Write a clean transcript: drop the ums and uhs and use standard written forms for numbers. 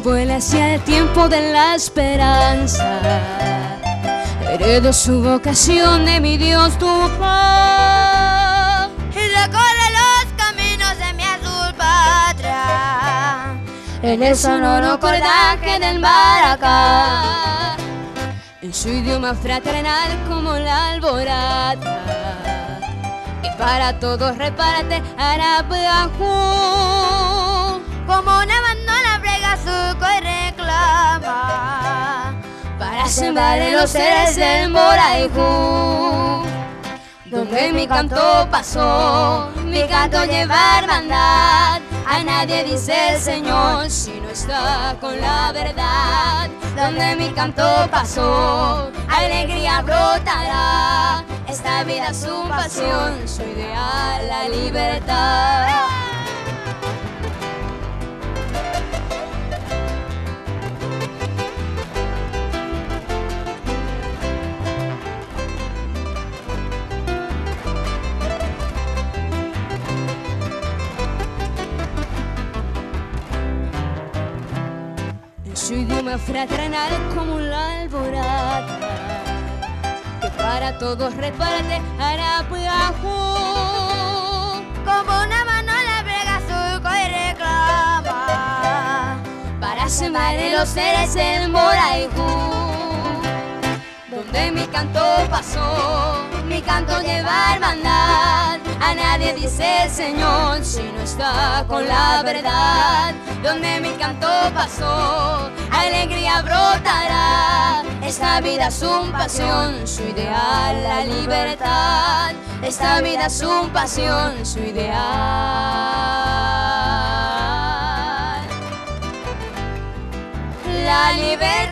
vuela hacia el tiempo de la esperanza. Heredo su vocación de mi Dios tu paz. Y recorre los caminos de mi azul patria, En el sonoro cordaje del Maracá, en su idioma fraternal como la alborada. Y para todos repárate, Arapajú. como una bandola brega suco y reclama, Para sembrar en los seres del Moraiju. Donde mi canto pasó, mi canto lleva hermandad. A nadie dice el Señor si no está con la verdad. Donde mi canto pasó, alegría brotará. Esta vida es su pasión, su ideal, la libertad. Su idioma fraternal como la alborada, que para todos reparte Arapajú. como una bandola brega suco y reclama, Para sembrar en los seres del Moraiju. Donde mi canto pasó, mi canto lleva hermandad. A nadie dice el Señor si no está con la verdad. Donde mi canto pasó, alegría brotará. Esta vida es su pasión, su ideal, la libertad. Esta vida es su pasión, su ideal, la libertad.